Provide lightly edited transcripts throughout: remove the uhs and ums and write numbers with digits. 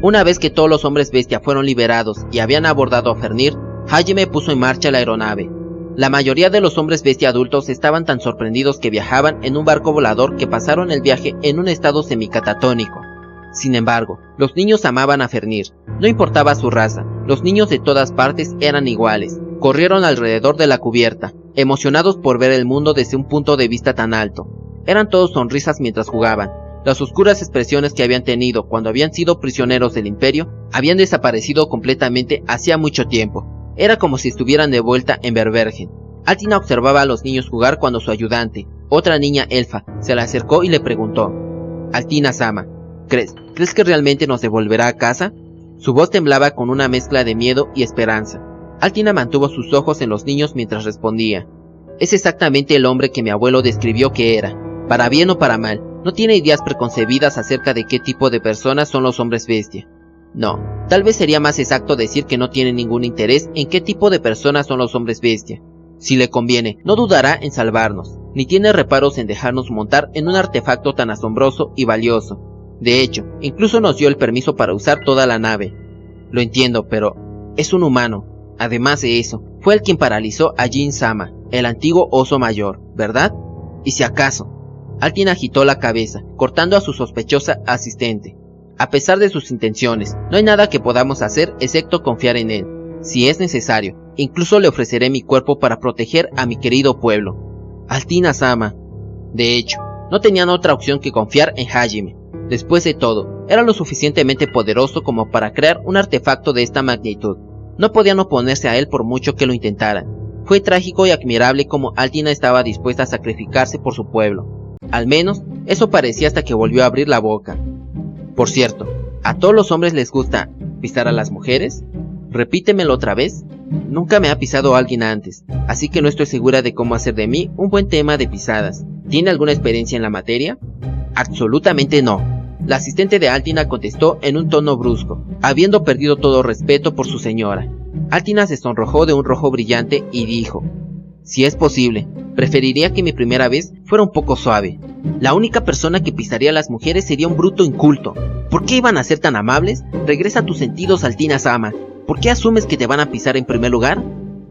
Una vez que todos los hombres bestia fueron liberados y habían abordado a Fenrir, Hajime puso en marcha la aeronave. La mayoría de los hombres bestia adultos estaban tan sorprendidos que viajaban en un barco volador que pasaron el viaje en un estado semicatatónico. Sin embargo, los niños amaban a Fenrir. No importaba su raza, los niños de todas partes eran iguales. Corrieron alrededor de la cubierta, emocionados por ver el mundo desde un punto de vista tan alto. Eran todos sonrisas mientras jugaban. Las oscuras expresiones que habían tenido cuando habían sido prisioneros del Imperio habían desaparecido completamente hacía mucho tiempo. Era como si estuvieran de vuelta en Verbergen. Altina observaba a los niños jugar cuando su ayudante, otra niña elfa, se le acercó y le preguntó: Altina-sama, ¿crees que realmente nos devolverá a casa? Su voz temblaba con una mezcla de miedo y esperanza. Altina mantuvo sus ojos en los niños mientras respondía: es exactamente el hombre que mi abuelo describió que era. Para bien o para mal, no tiene ideas preconcebidas acerca de qué tipo de personas son los hombres bestia. No, tal vez sería más exacto decir que no tiene ningún interés en qué tipo de personas son los hombres bestia. Si le conviene, no dudará en salvarnos, ni tiene reparos en dejarnos montar en un artefacto tan asombroso y valioso. De hecho, incluso nos dio el permiso para usar toda la nave. Lo entiendo, pero es un humano. Además de eso, fue el quien paralizó a Jin-sama, el antiguo oso mayor, ¿verdad? Y si acaso... Altina agitó la cabeza, cortando a su sospechosa asistente. A pesar de sus intenciones, no hay nada que podamos hacer excepto confiar en él. Si es necesario, incluso le ofreceré mi cuerpo para proteger a mi querido pueblo. Altina-sama. De hecho, no tenían otra opción que confiar en Hajime. Después de todo, era lo suficientemente poderoso como para crear un artefacto de esta magnitud. No podían oponerse a él por mucho que lo intentaran. Fue trágico y admirable como Altina estaba dispuesta a sacrificarse por su pueblo. Al menos, eso parecía hasta que volvió a abrir la boca. Por cierto, ¿a todos los hombres les gusta pisar a las mujeres? Repítemelo otra vez. Nunca me ha pisado alguien antes, así que no estoy segura de cómo hacer de mí un buen tema de pisadas. ¿Tiene alguna experiencia en la materia? Absolutamente no. La asistente de Altina contestó en un tono brusco, habiendo perdido todo respeto por su señora. Altina se sonrojó de un rojo brillante y dijo: si es posible, preferiría que mi primera vez fuera un poco suave. La única persona que pisaría a las mujeres sería un bruto inculto. ¿Por qué iban a ser tan amables? Regresa a tus sentidos, Altina-sama. ¿Por qué asumes que te van a pisar en primer lugar?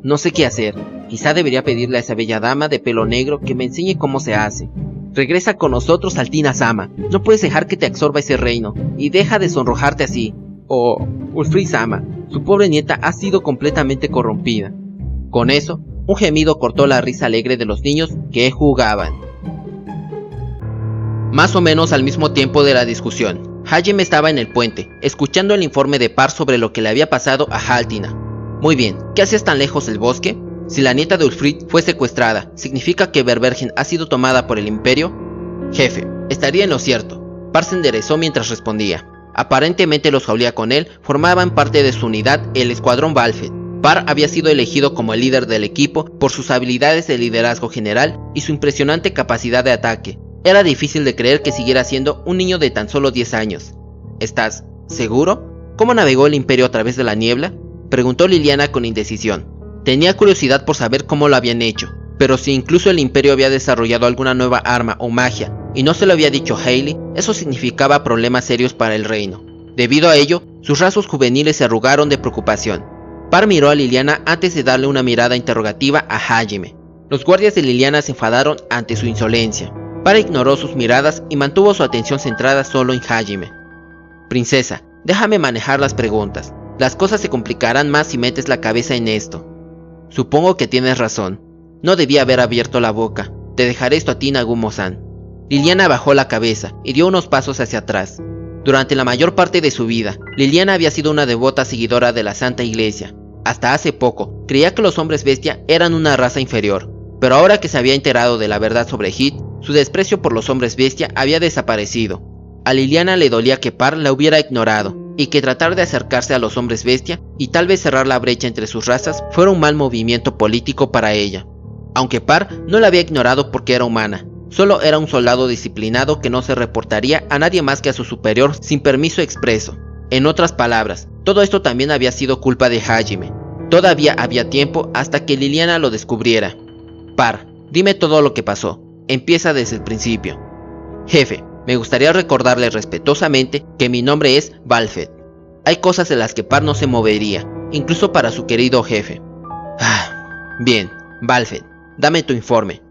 No sé qué hacer. Quizá debería pedirle a esa bella dama de pelo negro que me enseñe cómo se hace. Regresa con nosotros, Altina-sama. No puedes dejar que te absorba ese reino. Y deja de sonrojarte así. Oh, Ulfri-sama. Su pobre nieta ha sido completamente corrompida. Con eso, un gemido cortó la risa alegre de los niños que jugaban. Más o menos al mismo tiempo de la discusión, Hajime estaba en el puente, escuchando el informe de Par sobre lo que le había pasado a Altina. Muy bien, ¿qué hacías tan lejos del bosque? Si la nieta de Ulfrid fue secuestrada, ¿significa que Verbergen ha sido tomada por el Imperio? Jefe, estaría en lo cierto. Par se enderezó mientras respondía. Aparentemente los Jaulia con él formaban parte de su unidad, el Escuadrón Valfed. Par había sido elegido como el líder del equipo por sus habilidades de liderazgo general y su impresionante capacidad de ataque. Era difícil de creer que siguiera siendo un niño de tan solo 10 años. ¿Estás seguro? ¿Cómo navegó el Imperio a través de la niebla? Preguntó Liliana con indecisión. Tenía curiosidad por saber cómo lo habían hecho, pero si incluso el Imperio había desarrollado alguna nueva arma o magia y no se lo había dicho Hayley, eso significaba problemas serios para el reino. Debido a ello, sus rasgos juveniles se arrugaron de preocupación. Par miró a Liliana antes de darle una mirada interrogativa a Hajime. Los guardias de Liliana se enfadaron ante su insolencia. Par ignoró sus miradas y mantuvo su atención centrada solo en Hajime. Princesa, déjame manejar las preguntas. Las cosas se complicarán más si metes la cabeza en esto. Supongo que tienes razón. No debía haber abierto la boca. Te dejaré esto a ti, Nagumo-san. Liliana bajó la cabeza y dio unos pasos hacia atrás. Durante la mayor parte de su vida, Liliana había sido una devota seguidora de la Santa Iglesia. Hasta hace poco, creía que los hombres bestia eran una raza inferior. Pero ahora que se había enterado de la verdad sobre Hit, su desprecio por los hombres bestia había desaparecido. A Liliana le dolía que Par la hubiera ignorado, y que tratar de acercarse a los hombres bestia y tal vez cerrar la brecha entre sus razas fuera un mal movimiento político para ella. Aunque Par no la había ignorado porque era humana, solo era un soldado disciplinado que no se reportaría a nadie más que a su superior sin permiso expreso. En otras palabras, todo esto también había sido culpa de Hajime. Todavía había tiempo hasta que Liliana lo descubriera. Par, dime todo lo que pasó. Empieza desde el principio. Jefe, Me gustaría recordarle respetuosamente que mi nombre es Balfed. Hay cosas de las que Par no se movería, incluso para su querido jefe. Bien, Balfed, dame tu informe.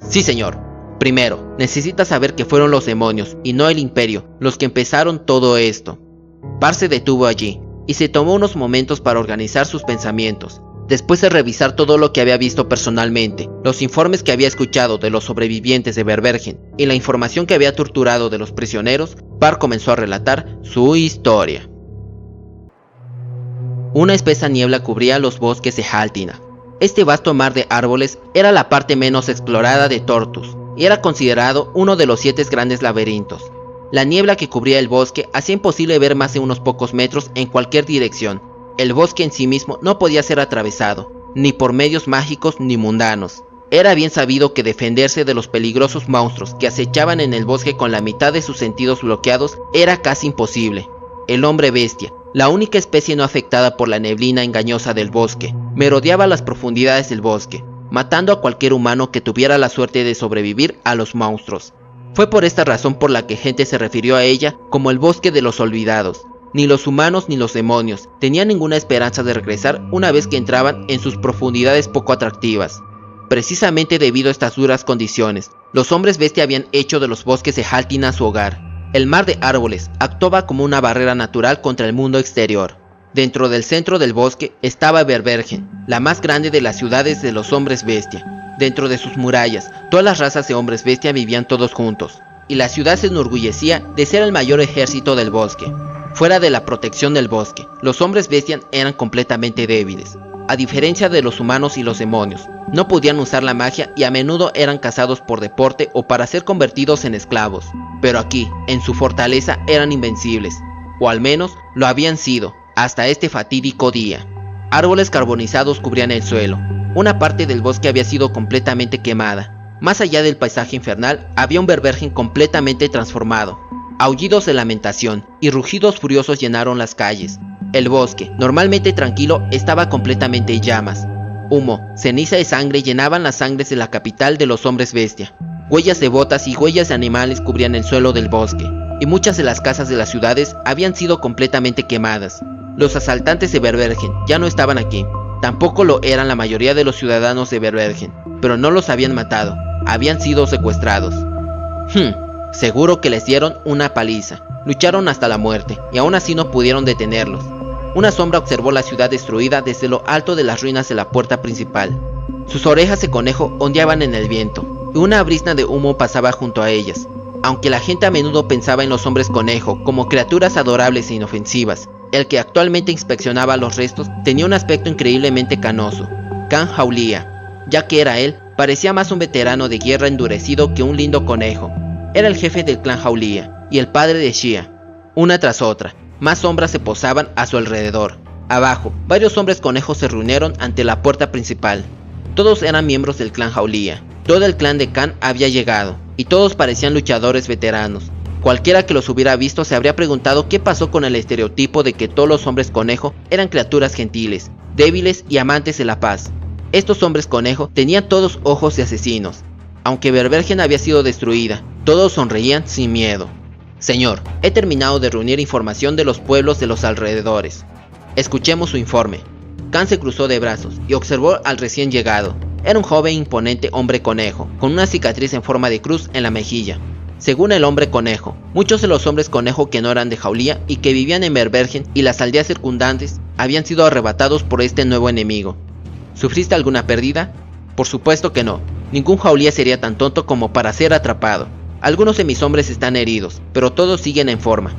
Sí, señor. Primero, necesitas saber que fueron los demonios, y no el imperio, los que empezaron todo esto. Par se detuvo allí, y se tomó unos momentos para organizar sus pensamientos. Después de revisar todo lo que había visto personalmente, los informes que había escuchado de los sobrevivientes de Verbergen y la información que había torturado de los prisioneros, Par comenzó a relatar su historia. Una espesa niebla cubría los bosques de Haltina. Este vasto mar de árboles era la parte menos explorada de Tortus, y era considerado uno de los 7 grandes laberintos. La niebla que cubría el bosque hacía imposible ver más de unos pocos metros en cualquier dirección. El bosque en sí mismo no podía ser atravesado, ni por medios mágicos ni mundanos. Era bien sabido que defenderse de los peligrosos monstruos que acechaban en el bosque con la mitad de sus sentidos bloqueados era casi imposible. El hombre bestia, la única especie no afectada por la neblina engañosa del bosque, merodeaba las profundidades del bosque, matando a cualquier humano que tuviera la suerte de sobrevivir a los monstruos. Fue por esta razón por la que gente se refirió a ella como el bosque de los olvidados. Ni los humanos ni los demonios tenían ninguna esperanza de regresar una vez que entraban en sus profundidades poco atractivas. Precisamente debido a estas duras condiciones, los hombres bestia habían hecho de los bosques de Haltina su hogar. El mar de árboles actuaba como una barrera natural contra el mundo exterior. Dentro del centro del bosque estaba Verbergen, la más grande de las ciudades de los hombres bestia. Dentro de sus murallas, todas las razas de hombres bestia vivían todos juntos, y la ciudad se enorgullecía de ser el mayor ejército del bosque. Fuera de la protección del bosque, los hombres bestia eran completamente débiles. A diferencia de los humanos y los demonios, no podían usar la magia y a menudo eran cazados por deporte o para ser convertidos en esclavos. Pero aquí, en su fortaleza, eran invencibles, o al menos lo habían sido, hasta este fatídico día. Árboles carbonizados cubrían el suelo. Una parte del bosque había sido completamente quemada. Más allá del paisaje infernal, había un Verbergen completamente transformado. Aullidos de lamentación y rugidos furiosos llenaron las calles. El bosque, normalmente tranquilo, estaba completamente en llamas. Humo, ceniza y sangre llenaban las sangres de la capital de los hombres bestia. Huellas de botas y huellas de animales cubrían el suelo del bosque, y muchas de las casas de las ciudades habían sido completamente quemadas. Los asaltantes de Verbergen ya no estaban aquí. Tampoco lo eran la mayoría de los ciudadanos de Verbergen, pero no los habían matado, habían sido secuestrados. Seguro que les dieron una paliza. Lucharon hasta la muerte, y aún así no pudieron detenerlos. Una sombra observó la ciudad destruida desde lo alto de las ruinas de la puerta principal. Sus orejas de conejo ondeaban en el viento, y una brisna de humo pasaba junto a ellas. Aunque la gente a menudo pensaba en los hombres conejo como criaturas adorables e inofensivas, el que actualmente inspeccionaba los restos tenía un aspecto increíblemente canoso. Khan Haulia, ya que era él, parecía más un veterano de guerra endurecido que un lindo conejo. Era el jefe del clan Haulia y el padre de Shia. Una tras otra, más sombras se posaban a su alrededor. Abajo, varios hombres conejos se reunieron ante la puerta principal. Todos eran miembros del clan Haulia. Todo el clan de Khan había llegado, y todos parecían luchadores veteranos. Cualquiera que los hubiera visto se habría preguntado qué pasó con el estereotipo de que todos los hombres conejo eran criaturas gentiles, débiles y amantes de la paz. Estos hombres conejo tenían todos ojos de asesinos. Aunque Verbergen había sido destruida, todos sonreían sin miedo. Señor, he terminado de reunir información de los pueblos de los alrededores. Escuchemos su informe. Khan se cruzó de brazos y observó al recién llegado. Era un joven imponente hombre conejo, con una cicatriz en forma de cruz en la mejilla. Según el hombre conejo, muchos de los hombres conejo que no eran de Haulia y que vivían en Verbergen y las aldeas circundantes habían sido arrebatados por este nuevo enemigo. ¿Sufriste alguna pérdida? Por supuesto que no. Ningún Haulia sería tan tonto como para ser atrapado. Algunos de mis hombres están heridos, pero todos siguen en forma.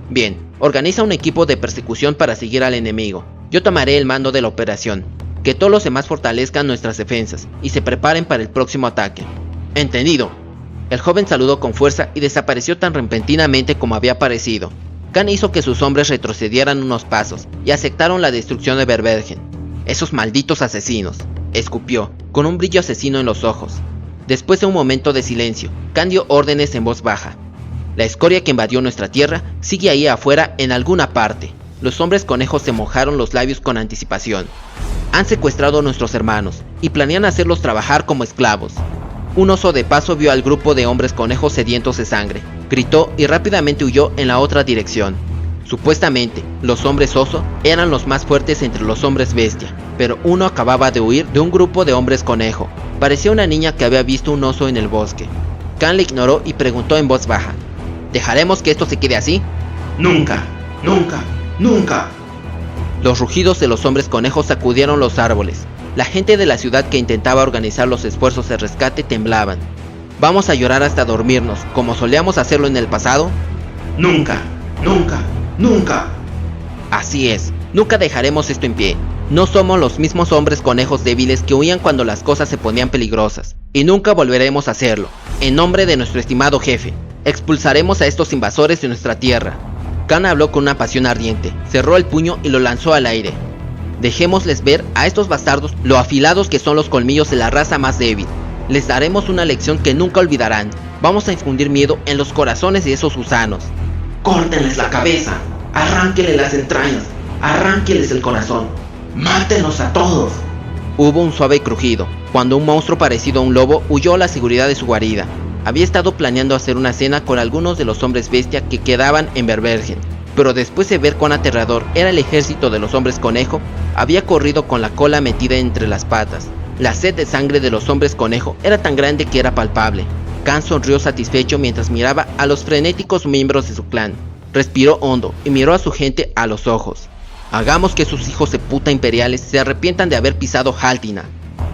Bien, organiza un equipo de persecución para seguir al enemigo. Yo tomaré el mando de la operación. Que todos los demás fortalezcan nuestras defensas y se preparen para el próximo ataque. Entendido. El joven saludó con fuerza y desapareció tan repentinamente como había aparecido. Khan hizo que sus hombres retrocedieran unos pasos y aceptaron la destrucción de Verbergen. Esos malditos asesinos, escupió, con un brillo asesino en los ojos. Después de un momento de silencio, Khan dio órdenes en voz baja. La escoria que invadió nuestra tierra sigue ahí afuera en alguna parte. Los hombres conejos se mojaron los labios con anticipación. Han secuestrado a nuestros hermanos y planean hacerlos trabajar como esclavos. Un oso de paso vio al grupo de hombres conejos sedientos de sangre, gritó y rápidamente huyó en la otra dirección. Supuestamente, los hombres oso eran los más fuertes entre los hombres bestia, pero uno acababa de huir de un grupo de hombres conejo. Parecía una niña que había visto un oso en el bosque. Khan le ignoró y preguntó en voz baja: ¿dejaremos que esto se quede así? Nunca, nunca, nunca. Los rugidos de los hombres conejos sacudieron los árboles. La gente de la ciudad que intentaba organizar los esfuerzos de rescate temblaban. ¿Vamos a llorar hasta dormirnos, como solíamos hacerlo en el pasado? Nunca, nunca, nunca. Así es, nunca dejaremos esto en pie. No somos los mismos hombres conejos débiles que huían cuando las cosas se ponían peligrosas. Y nunca volveremos a hacerlo. En nombre de nuestro estimado jefe, expulsaremos a estos invasores de nuestra tierra. Khan habló con una pasión ardiente, cerró el puño y lo lanzó al aire. Dejémosles ver a estos bastardos lo afilados que son los colmillos de la raza más débil. Les daremos una lección que nunca olvidarán. Vamos a infundir miedo en los corazones de esos gusanos. Córtenles la cabeza, arránquenles las entrañas, arránquenles el corazón, mátenlos a todos. Hubo un suave crujido, cuando un monstruo parecido a un lobo huyó a la seguridad de su guarida. Había estado planeando hacer una cena con algunos de los hombres bestia que quedaban en Verbergen, pero después de ver cuán aterrador era el ejército de los hombres conejo, había corrido con la cola metida entre las patas. La sed de sangre de los hombres conejo era tan grande que era palpable. Khan sonrió satisfecho mientras miraba a los frenéticos miembros de su clan. Respiró hondo y miró a su gente a los ojos. Hagamos que sus hijos de puta imperiales se arrepientan de haber pisado Haltina.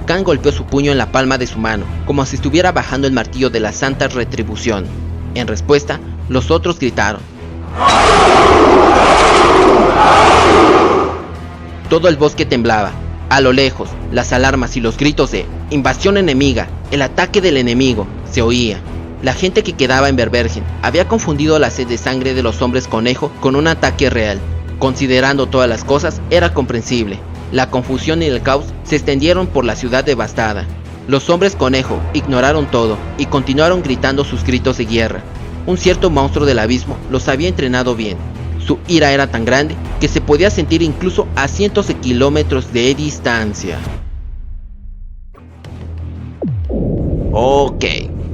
Khan golpeó su puño en la palma de su mano, como si estuviera bajando el martillo de la santa retribución. En respuesta, los otros gritaron. Todo el bosque temblaba. A lo lejos, las alarmas y los gritos de «invasión enemiga», «el ataque del enemigo» se oía. La gente que quedaba en Verbergen había confundido la sed de sangre de los hombres conejo con un ataque real. Considerando todas las cosas, era comprensible. La confusión y el caos se extendieron por la ciudad devastada. Los hombres conejo ignoraron todo y continuaron gritando sus gritos de guerra. Un cierto monstruo del abismo los había entrenado bien. Su ira era tan grande que se podía sentir incluso a cientos de kilómetros de distancia. Ok,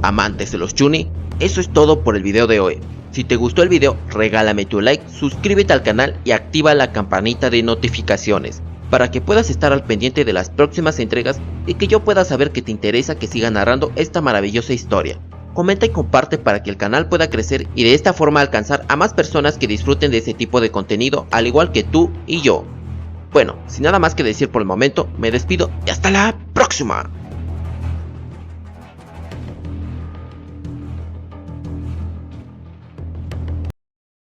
amantes de los Chuni, eso es todo por el video de hoy. Si te gustó el video, regálame tu like, suscríbete al canal y activa la campanita de notificaciones para que puedas estar al pendiente de las próximas entregas y que yo pueda saber que te interesa que siga narrando esta maravillosa historia. Comenta y comparte para que el canal pueda crecer y de esta forma alcanzar a más personas que disfruten de ese tipo de contenido al igual que tú y yo. Bueno, sin nada más que decir por el momento, me despido y hasta la próxima.